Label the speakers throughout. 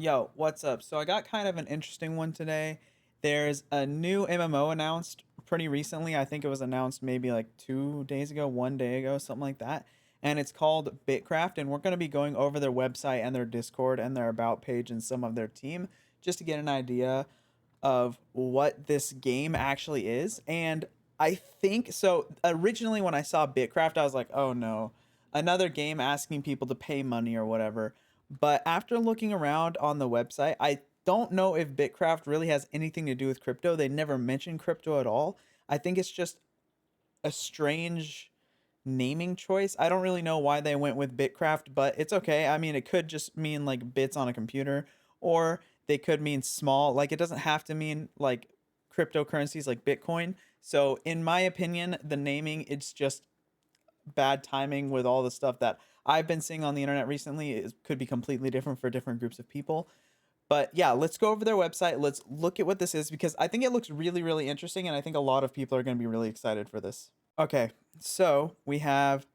Speaker 1: Yo, what's up? So I got kind of an interesting one today. There's a new MMO announced pretty recently. I think it was announced maybe like 2 days ago, 1 day ago, something like that. And it's called BitCraft. And we're going to be going over their website and their Discord and their about page and some of their team just to get an idea of what this game actually is. And I think so. Originally, when I saw BitCraft, I was like, oh no, another game asking people to pay money or whatever. But after looking around on the website, I don't know if BitCraft really has anything to do with crypto. They never mention crypto at all. I think it's just a strange naming choice. I don't really know why they went with BitCraft, but it's okay. I mean, it could just mean like bits on a computer, or they could mean small. Like, it doesn't have to mean like cryptocurrencies like Bitcoin. So, in my opinion, the naming, it's just bad timing with all the stuff that I've been seeing on the internet recently. It could be completely different for different groups of people. But yeah, let's go over their website. Let's look at what this is because I think it looks really, really interesting. And I think a lot of people are going to be really excited for this. Okay, so we have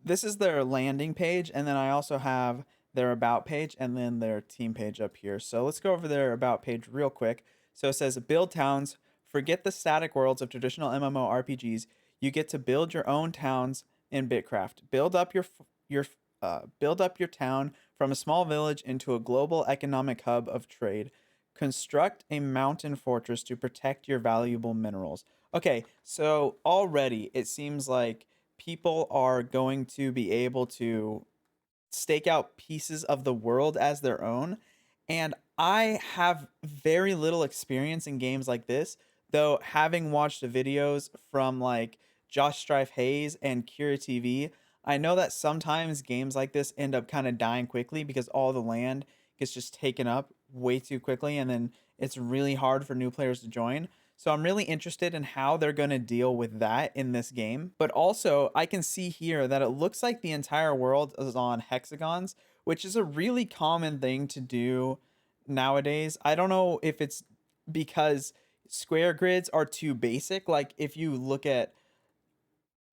Speaker 1: this is their landing page, and then I also have their about page and then their team page up here. So let's go over their about page real quick. So it says build towns, forget the static worlds of traditional MMORPGs. You get to build your own towns in BitCraft. Build up your town from a small village into a global economic hub of trade. Construct a mountain fortress to protect your valuable minerals. Okay, so already it seems like people are going to be able to stake out pieces of the world as their own. And I have very little experience in games like this, though having watched the videos from like Josh Strife Hayes and Kira TV, I know that sometimes games like this end up kind of dying quickly because all the land gets just taken up way too quickly, and then it's really hard for new players to join. So I'm really interested in how they're going to deal with that in this game. But also, I can see here that it looks like the entire world is on hexagons, which is a really common thing to do nowadays. I don't know if it's because square grids are too basic. Like if you look at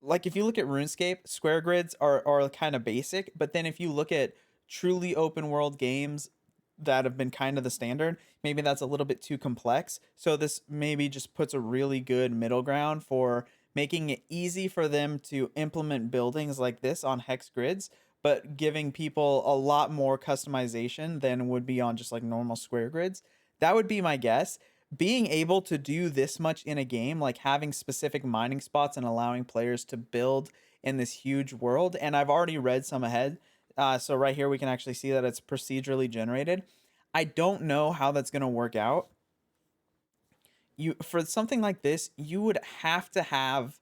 Speaker 1: RuneScape, square grids are kind of basic, but then if you look at truly open world games that have been kind of the standard, maybe that's a little bit too complex. So this maybe just puts a really good middle ground for making it easy for them to implement buildings like this on hex grids, but giving people a lot more customization than would be on just like normal square grids. That would be my guess. Being able to do this much in a game, like having specific mining spots and allowing players to build in this huge world. And I've already read some ahead. So right here we can actually see that it's procedurally generated. I don't know how that's going to work out. You for something like this, you would have to have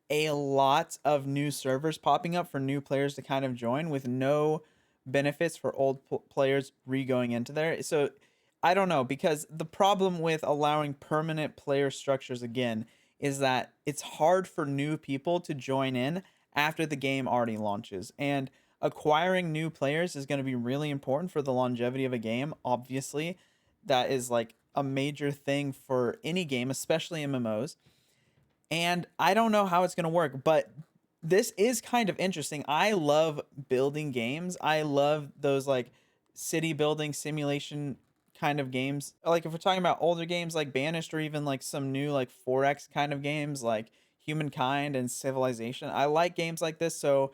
Speaker 1: a lot of new servers popping up for new players to kind of join with no benefits for old players re-going into there. So I don't know, because the problem with allowing permanent player structures again is that it's hard for new people to join in after the game already launches. And acquiring new players is going to be really important for the longevity of a game. Obviously, that is like a major thing for any game, especially MMOs. And I don't know how it's going to work, but this is kind of interesting. I love building games. I love those like city building simulation kind of games. Like if we're talking about older games like Banished, or even like some new like 4X kind of games like Humankind and Civilization. I like games like this, so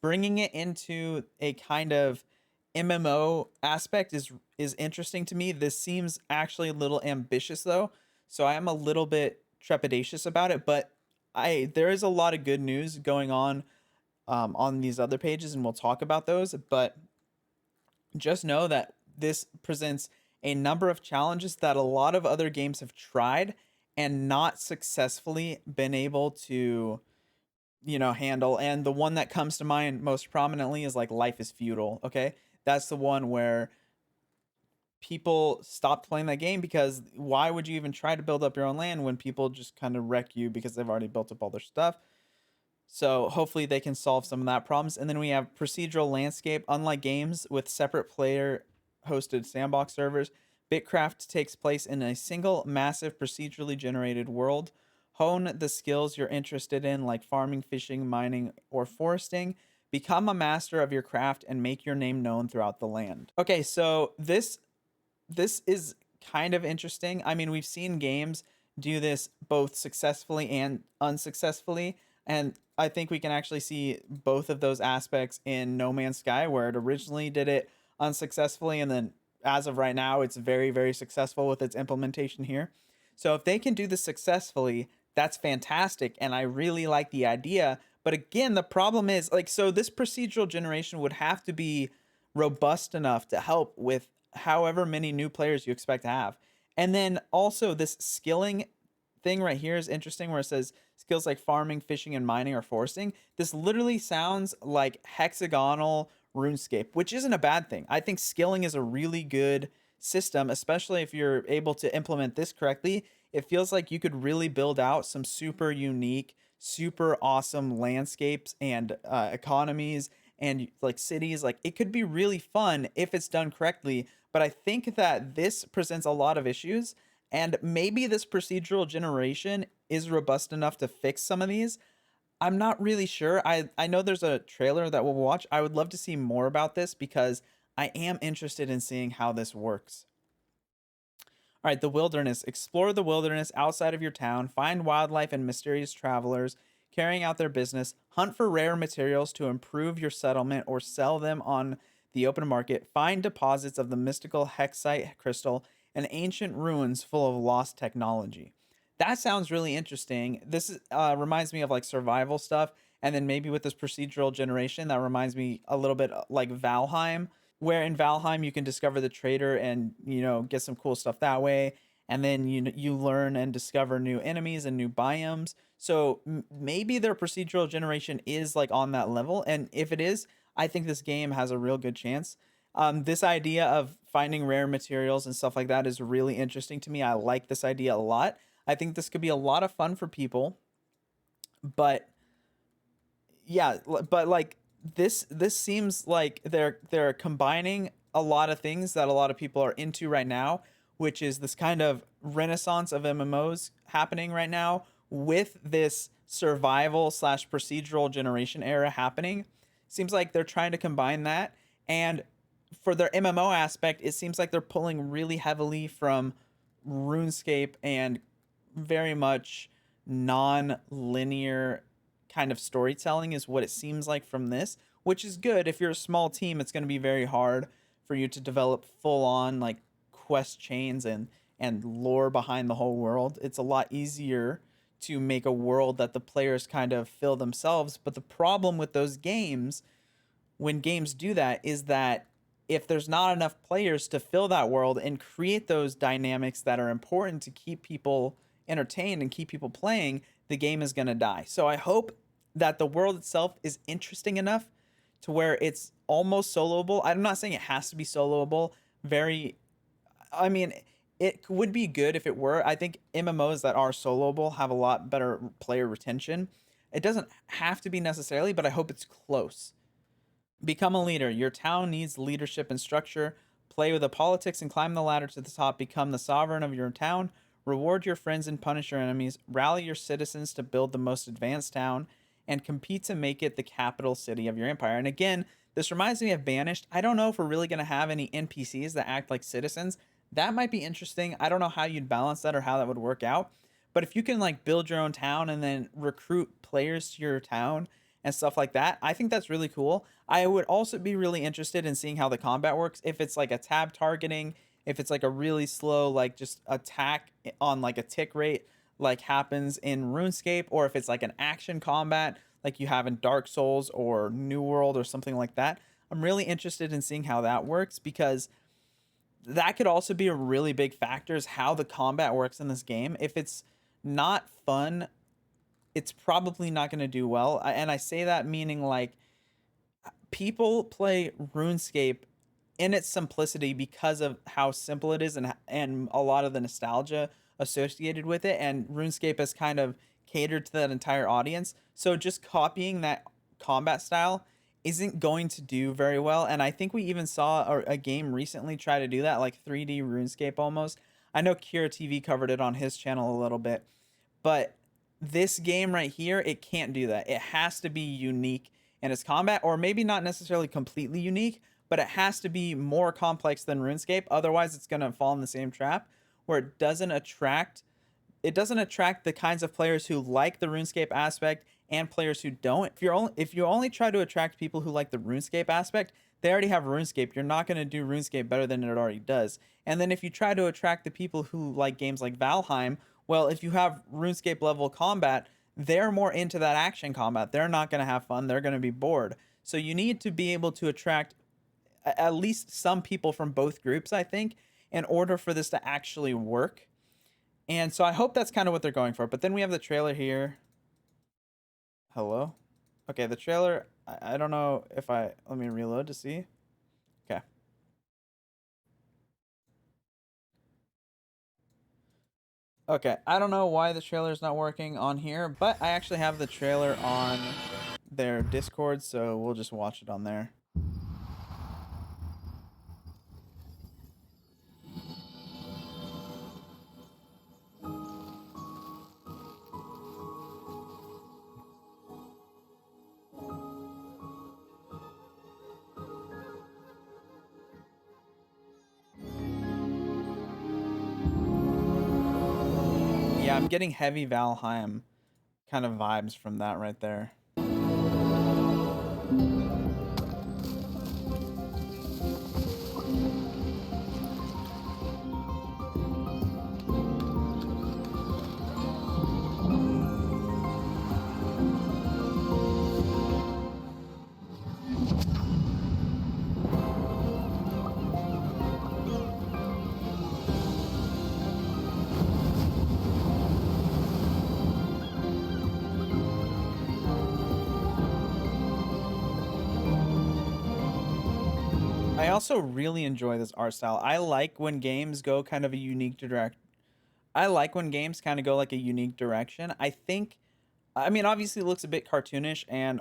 Speaker 1: bringing it into a kind of MMO aspect is interesting to me. This seems actually a little ambitious though, so I am a little bit trepidatious about it. But I there is a lot of good news going on these other pages, and we'll talk about those. But just know that this presents a number of challenges that a lot of other games have tried and not successfully been able to handle. And the one that comes to mind most prominently is like Life is Feudal. Okay, that's the one where people stopped playing that game because why would you even try to build up your own land when people just kind of wreck you because they've already built up all their stuff. So hopefully they can solve some of that problems. And then we have Procedural Landscape. Unlike games with separate player hosted sandbox servers, BitCraft takes place in a single massive procedurally generated world. Hone the skills you're interested in, like farming, fishing, mining, or foresting. Become a master of your craft and make your name known throughout the land. Okay, so this this is kind of interesting. I mean, we've seen games do this both successfully and unsuccessfully, and I think we can actually see both of those aspects in No Man's Sky, where it originally did it unsuccessfully, and then as of right now, it's very, very successful with its implementation here. So if they can do this successfully, that's fantastic, and I really like the idea. But again, the problem is like, so this procedural generation would have to be robust enough to help with however many new players you expect to have. And then also this skilling thing right here is interesting, where it says skills like farming, fishing, and mining or foresting. This literally sounds like hexagonal RuneScape, which isn't a bad thing. I think skilling is a really good system, especially if you're able to implement this correctly. It feels like you could really build out some super unique, super awesome landscapes and economies and like cities. Like it could be really fun if it's done correctly. But I think that this presents a lot of issues, and maybe this procedural generation is robust enough to fix some of these. I'm not really sure. I know there's a trailer that we'll watch. I would love to see more about this because I am interested in seeing how this works. All right, the wilderness. Explore the wilderness outside of your town, find wildlife and mysterious travelers carrying out their business, hunt for rare materials to improve your settlement or sell them on the open market, find deposits of the mystical hexite crystal and ancient ruins full of lost technology. That sounds really interesting. Reminds me of like survival stuff, and then maybe with this procedural generation, that reminds me a little bit like Valheim, where in Valheim you can discover the trader and get some cool stuff that way, and then you learn and discover new enemies and new biomes. So maybe their procedural generation is like on that level, and if it is, I think this game has a real good chance. This idea of finding rare materials and stuff like that is really interesting to me. I like this idea a lot. I think this could be a lot of fun for people, but yeah, but like this seems like they're combining a lot of things that a lot of people are into right now, which is this kind of renaissance of MMOs happening right now with this survival slash procedural generation era happening. Seems like they're trying to combine that, and for their MMO aspect, it seems like they're pulling really heavily from RuneScape and very much non-linear kind of storytelling is what it seems like from this, which is good. If you're a small team, it's going to be very hard for you to develop full on like quest chains and lore behind the whole world. It's a lot easier to make a world that the players kind of fill themselves. But the problem with those games, when games do that, is that if there's not enough players to fill that world and create those dynamics that are important to keep people entertained and keep people playing, the game is going to die. So I hope that the world itself is interesting enough to where it's almost soloable. I'm not saying it has to be soloable. Very, I mean, it would be good if it were. I think MMOs that are soloable have a lot better player retention. It doesn't have to be necessarily, but I hope it's close. Become a leader. Your town needs leadership and structure. Play with the politics and climb the ladder to the top. Become the sovereign of your town. Reward your friends and punish your enemies. Rally your citizens to build the most advanced town and compete to make it the capital city of your empire. And again, this reminds me of Banished. I don't know if we're really going to have any NPCs that act like citizens. That might be interesting. I don't know how you'd balance that or how that would work out. But if you can like build your own town and then recruit players to your town and stuff like that, I think that's really cool. I would also be really interested in seeing how the combat works. If it's like a tab targeting, if it's like a really slow, like just attack on like a tick rate, like happens in RuneScape, or if it's like an action combat like you have in Dark Souls or New World or something like that. I'm really interested in seeing how that works, because that could also be a really big factor, is how the combat works in this game. If it's not fun, it's probably not going to do well. And I say that meaning like people play RuneScape in its simplicity because of how simple it is, and a lot of the nostalgia associated with it, and RuneScape has kind of catered to that entire audience. So just copying that combat style isn't going to do very well. And I think we even saw a game recently try to do that, like 3D RuneScape almost. I know Kira TV covered it on his channel a little bit, but this game right here, it can't do that. It has to be unique in its combat, or maybe not necessarily completely unique, but it has to be more complex than RuneScape. Otherwise, it's going to fall in the same trap where it doesn't attract the kinds of players who like the RuneScape aspect and players who don't. If you only try to attract people who like the RuneScape aspect, they already have RuneScape. You're not going to do RuneScape better than it already does. And then if you try to attract the people who like games like Valheim, well, if you have RuneScape level combat, they're more into that action combat. They're not going to have fun. They're going to be bored. So you need to be able to attract at least some people from both groups, I think, in order for this to actually work. And so I hope that's kind of what they're going for. But then we have the trailer here. Hello? Okay, the trailer, I don't know if let me reload to see. Okay. Okay, I don't know why the trailer is not working on here, but I actually have the trailer on their Discord, so we'll just watch it on there. Yeah, I'm getting heavy Valheim kind of vibes from that right there. I also really enjoy this art style. I like when games go kind of a unique direct. I like when games kind of go like a unique direction. I mean, obviously it looks a bit cartoonish and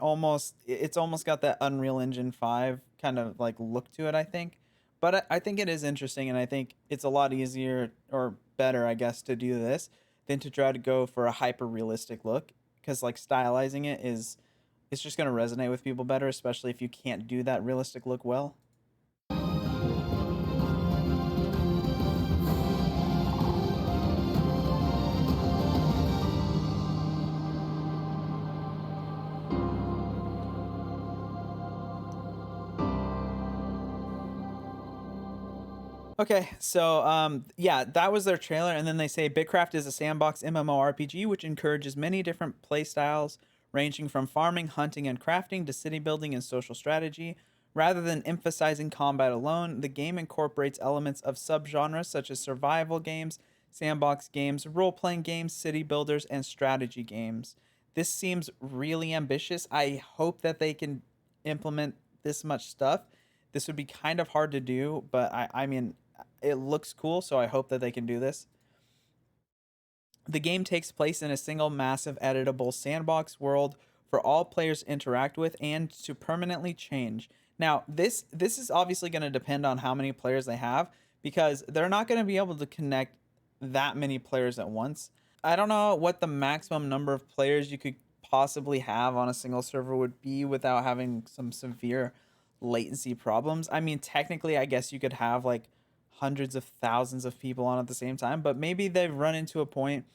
Speaker 1: it's almost got that Unreal Engine 5 kind of like look to it, I think. But I think it is interesting, and I think it's a lot easier or better, I guess, to do this than to try to go for a hyper realistic look, because like stylizing it's just going to resonate with people better, especially if you can't do that realistic look well. Okay, so yeah, that was their trailer, and then they say BitCraft is a sandbox MMORPG which encourages many different play styles, ranging from farming, hunting, and crafting to city building and social strategy. Rather than emphasizing combat alone, the game incorporates elements of subgenres such as survival games, sandbox games, role-playing games, city builders, and strategy games. This seems really ambitious. I hope that they can implement this much stuff. This would be kind of hard to do, but I mean, it looks cool, so I hope that they can do this. The game takes place in a single massive editable sandbox world for all players to interact with and to permanently change. Now, this is obviously going to depend on how many players they have, because they're not going to be able to connect that many players at once. I don't know what the maximum number of players you could possibly have on a single server would be without having some severe latency problems. I mean, technically, I guess you could have like hundreds of thousands of people on at the same time, but maybe they've run into a point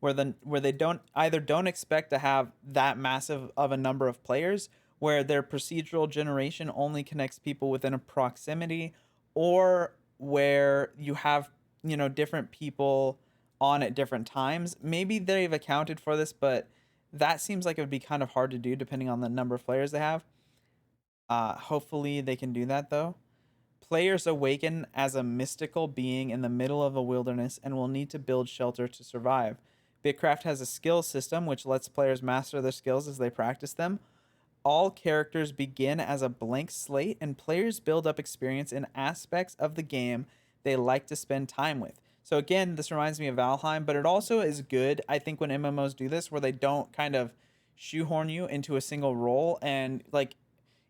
Speaker 1: where they don't expect to have that massive of a number of players, where their procedural generation only connects people within a proximity, or where you have, different people on at different times. Maybe they've accounted for this, but that seems like it would be kind of hard to do depending on the number of players they have. Hopefully they can do that though. Players awaken as a mystical being in the middle of a wilderness and will need to build shelter to survive. BitCraft has a skill system which lets players master their skills as they practice them. All characters begin as a blank slate, and players build up experience in aspects of the game they like to spend time with. So again, this reminds me of Valheim, but it also is good, I think, when MMOs do this, where they don't kind of shoehorn you into a single role. And like,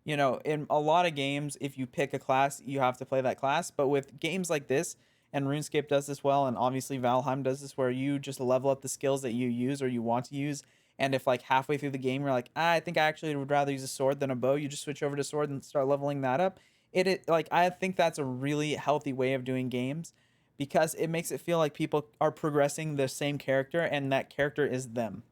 Speaker 1: in a lot of games, if you pick a class, you have to play that class. But with games like this, and RuneScape does this well, and obviously Valheim does this, where you just level up the skills that you use or you want to use. And if like halfway through the game you're like, I think I actually would rather use a sword than a bow, you just switch over to sword and start leveling that up. like I think that's a really healthy way of doing games because it makes it feel like people are progressing the same character and that character is them.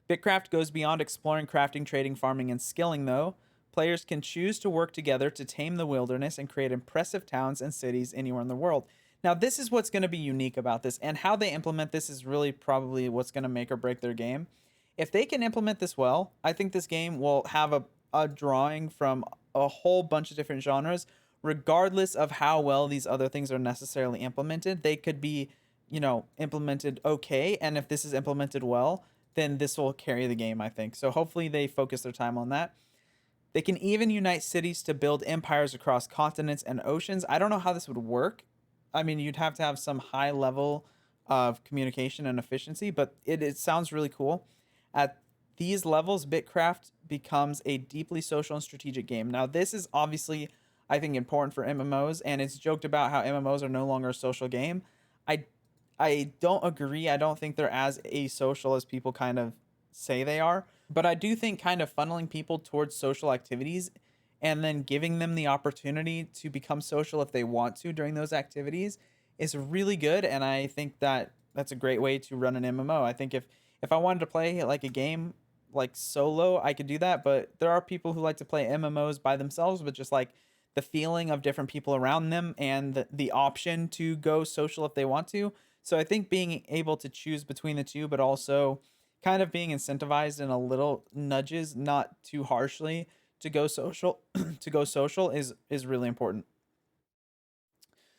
Speaker 1: BitCraft goes beyond exploring, crafting, trading, farming, and skilling, though. Players can choose to work together to tame the wilderness and create impressive towns and cities anywhere in the world. Now, this is what's going to be unique about this, and how they implement this is really probably what's going to make or break their game. If they can implement this well, I think this game will have a drawing from a whole bunch of different genres, regardless of how well these other things are necessarily implemented. They could be, implemented okay, and if this is implemented well, then this will carry the game, I think. So hopefully they focus their time on that. They can even unite cities to build empires across continents and oceans. I don't know how this would work. I mean, you'd have to have some high level of communication and efficiency, but it sounds really cool. At these levels, BitCraft becomes a deeply social and strategic game. Now, this is obviously, I think, important for MMOs, and it's joked about how MMOs are no longer a social game. I I don't agree. I don't think they're as asocial as people kind of say they are. But I do think kind of funneling people towards social activities and then giving them the opportunity to become social if they want to during those activities is really good. And I think that that's a great way to run an MMO. I think if I wanted to play like a game like solo, I could do that. But there are people who like to play MMOs by themselves, but just like the feeling of different people around them and the option to go social if they want to. So I think being able to choose between the two, but also kind of being incentivized in a little nudges, not too harshly, to go social, to go social is really important.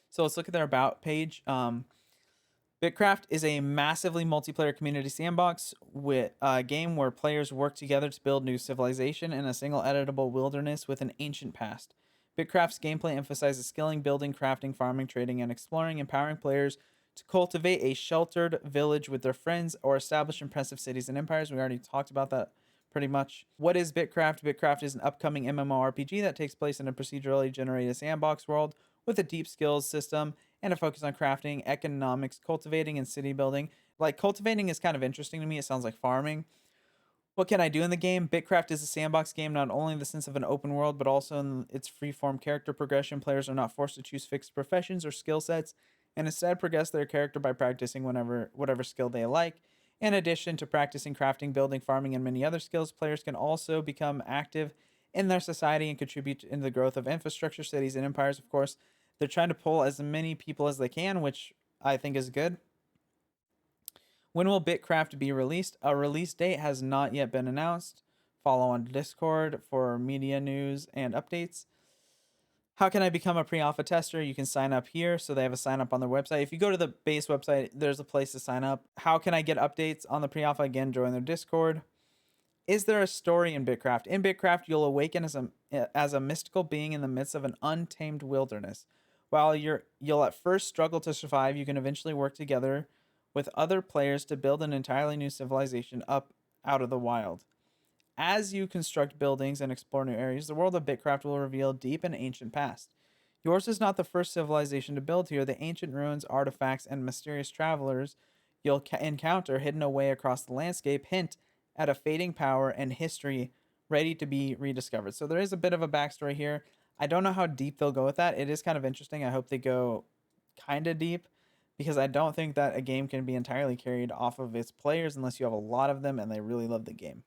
Speaker 1: So let's look at their about page. BitCraft is a massively multiplayer community sandbox with a game where players work together to build new civilization in a single editable wilderness with an ancient past. BitCraft's gameplay emphasizes skilling, building, crafting, farming, trading, and exploring, empowering players to cultivate a sheltered village with their friends or establish impressive cities and empires. We already talked about that pretty much. What is BitCraft? BitCraft is an upcoming MMORPG that takes place in a procedurally generated sandbox world with a deep skills system and a focus on crafting, economics, cultivating, and city building. Like, cultivating is kind of interesting to me. It sounds like farming. What can I do in the game? BitCraft is a sandbox game, not only in the sense of an open world, but also in its free-form character progression. Players are not forced to choose fixed professions or skill sets, and instead progress their character by practicing whatever skill they like. In addition to practicing crafting, building, farming, and many other skills, players can also become active in their society and contribute in the growth of infrastructure, cities, and empires. Of course, they're trying to pull as many people as they can, which I think is good. When will BitCraft be released? A release date has not yet been announced. Follow on Discord for media news and updates. How can I become a pre-alpha tester? You can sign up here. So they have a sign up on their website. If you go to the base website, there's a place to sign up. How can I get updates on the pre-alpha? Again, join their Discord. Is there a story in BitCraft? In BitCraft, you'll awaken as a mystical being in the midst of an untamed wilderness. While you'll at first struggle to survive, you can eventually work together with other players to build an entirely new civilization up out of the wild. As you construct buildings and explore new areas, the world of BitCraft will reveal deep and ancient past. Yours is not the first civilization to build here. The ancient ruins, artifacts, and mysterious travelers you'll encounter hidden away across the landscape hint at a fading power and history ready to be rediscovered. So there is a bit of a backstory here. I don't know how deep they'll go with that. It is kind of interesting. I hope they go kind of deep because I don't think that a game can be entirely carried off of its players unless you have a lot of them and they really love the game.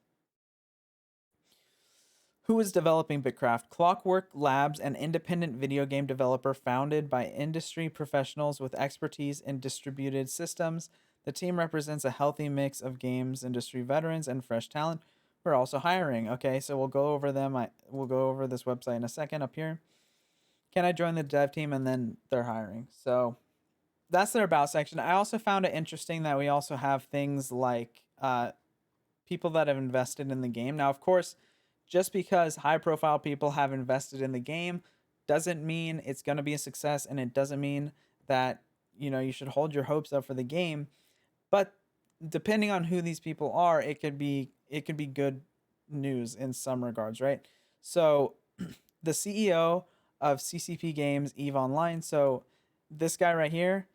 Speaker 1: Who is developing BitCraft? Clockwork Labs, an independent video game developer founded by industry professionals with expertise in distributed systems. The team represents a healthy mix of games industry veterans and fresh talent. We're also hiring. Okay, so we'll go over them. We'll go over this website in a second up here. Can I join the dev team? And then they're hiring. So that's their about section. I also found it interesting that we also have things like people that have invested in the game. Now, of course, just because high profile people have invested in the game doesn't mean it's going to be a success, and it doesn't mean that you should hold your hopes up for the game. But depending on who these people are, it could be good news in some regards, right? So the CEO of CCP Games Eve Online, so this guy right here,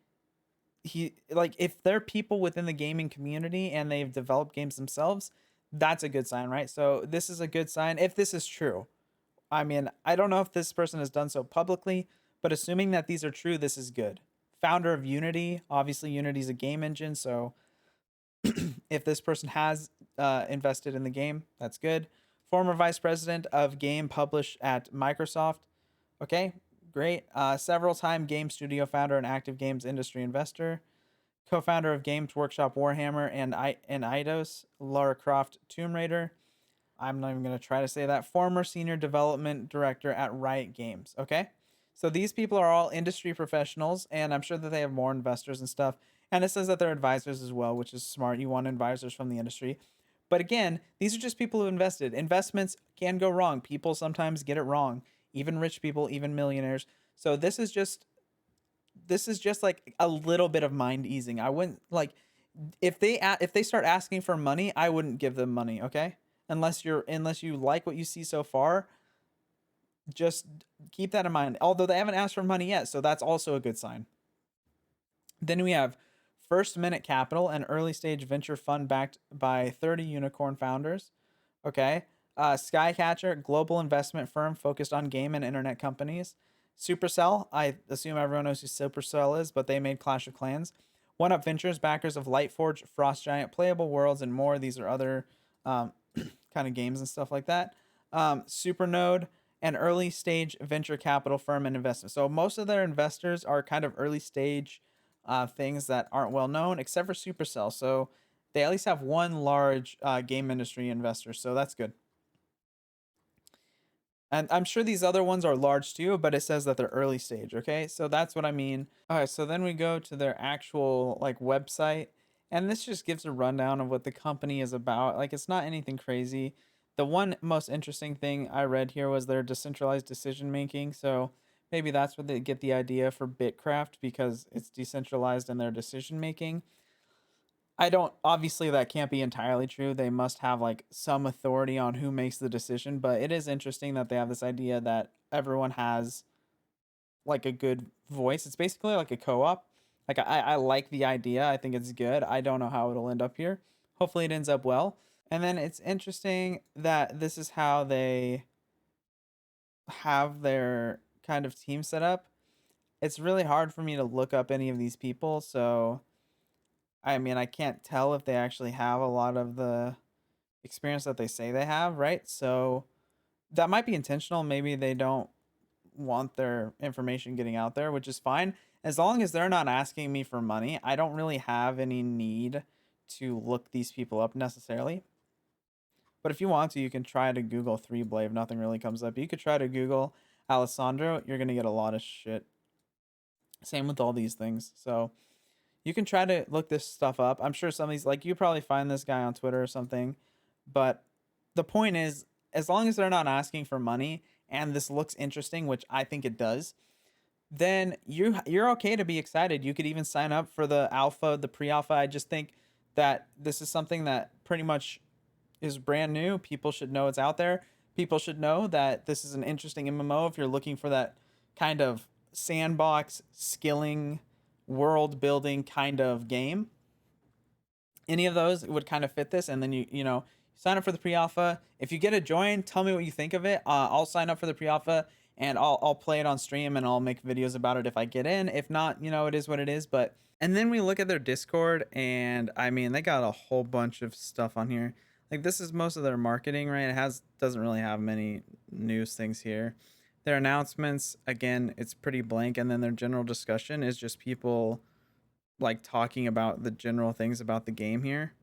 Speaker 1: he, like, if they're people within the gaming community and they've developed games themselves, that's a good sign, right? So this is a good sign if this is true. I mean, I don't know if this person has done so publicly, but assuming that these are true, this is good. Founder of Unity. Obviously, Unity is a game engine, so if this person has invested in the game, that's good. Former vice president of game published at Microsoft. Okay, great. Several time game studio founder and active games industry investor. Co-founder of Games Workshop Warhammer and Eidos, Lara Croft Tomb Raider. I'm not even going to try to say that. Former senior development director at Riot Games. Okay. So these people are all industry professionals, and I'm sure that they have more investors and stuff. And it says that they're advisors as well, which is smart. You want advisors from the industry. But again, these are just people who invested. Investments can go wrong. People sometimes get it wrong. Even rich people, even millionaires. So this is just like a little bit of mind easing. I wouldn't like if they start asking for money, I wouldn't give them money, okay? Unless you like what you see so far, just keep that in mind. Although they haven't asked for money yet, so that's also a good sign. Then we have First Minute Capital, an early stage venture fund backed by 30 unicorn founders. Okay. Skycatcher, global investment firm focused on game and internet companies. Supercell, I assume everyone knows who Supercell is, but they made Clash of Clans. One Up Ventures, backers of Lightforge, Frost Giant, Playable Worlds, and more. These are other kind of games and stuff like that. Supernode, an early stage venture capital firm and investment. So most of their investors are kind of early stage things that aren't well known, except for Supercell. So they at least have one large game industry investor. So that's good. And I'm sure these other ones are large too, but it says that they're early stage. Okay. So that's what I mean. All right. So then we go to their actual like website. And this just gives a rundown of what the company is about. Like it's not anything crazy. The one most interesting thing I read here was their decentralized decision making. So maybe that's where they get the idea for BitCraft because it's decentralized in their decision making. I don't obviously that can't be entirely true. They must have like some authority on who makes the decision, but it is interesting that they have this idea that everyone has like a good voice. It's basically like a co-op. Like I like the idea. I think it's good. I don't know how it'll end up here. Hopefully it ends up well. And then it's interesting that this is how they have their kind of team set up. It's really hard for me to look up any of these people, so I mean, I can't tell if they actually have a lot of the experience that they say they have, right? So that might be intentional. Maybe they don't want their information getting out there, which is fine. As long as they're not asking me for money, I don't really have any need to look these people up necessarily. But if you want to, you can try to Google Three Blade. Nothing really comes up. You could try to Google Alessandro. You're going to get a lot of shit. Same with all these things. So you can try to look this stuff up. I'm sure some of these, like you probably find this guy on Twitter or something. But the point is, as long as they're not asking for money and this looks interesting, which I think it does, then you're okay to be excited. You could even sign up for the alpha, the pre-alpha. I just think that this is something that pretty much is brand new. People should know it's out there. People should know that this is an interesting MMO if you're looking for that kind of sandbox skilling world building kind of game. Any of those would kind of fit this, and then you sign up for the pre-alpha. If you get a join, tell me what you think of it. I'll sign up for the pre-alpha and I'll play it on stream and I'll make videos about it if I get in. If not, it is what it is. But and then we look at their Discord, and I mean they got a whole bunch of stuff on here. Like this is most of their marketing, right? It doesn't really have many news things here. Their announcements, again, it's pretty blank, and then their general discussion is just people like talking about the general things about the game here.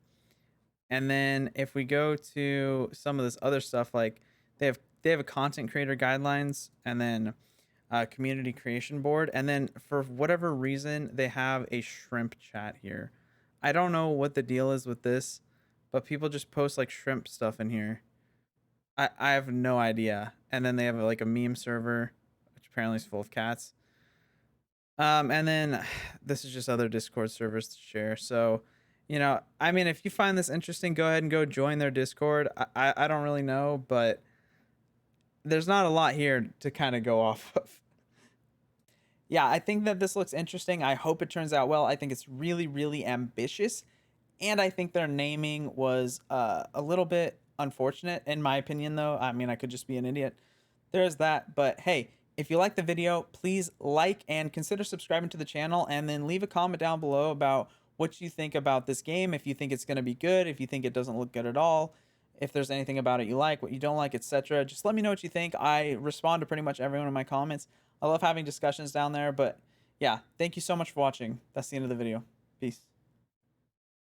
Speaker 1: And then if we go to some of this other stuff, like they have a content creator guidelines, and then a community creation board, and then for whatever reason they have a shrimp chat here. I don't know what the deal is with this, but people just post like shrimp stuff in here. I have no idea. And then they have like a meme server, which apparently is full of cats. And then this is just other Discord servers to share. So, I mean, if you find this interesting, go ahead and go join their Discord. I don't really know, but there's not a lot here to kind of go off of. Yeah, I think that this looks interesting. I hope it turns out well. I think it's really, really ambitious. And I think their naming was a little bit unfortunate, in my opinion, though. I mean, I could just be an idiot. there's that. But hey, if you like the video, please like and consider subscribing to the channel, and then leave a comment down below about what you think about this game. If you think it's going to be good, if you think it doesn't look good at all, if there's anything about it you like, what you don't like, etc. Just let me know what you think. I respond to pretty much everyone in my comments. I love having discussions down there. But yeah, thank you so much for watching. That's the end of the video. Peace.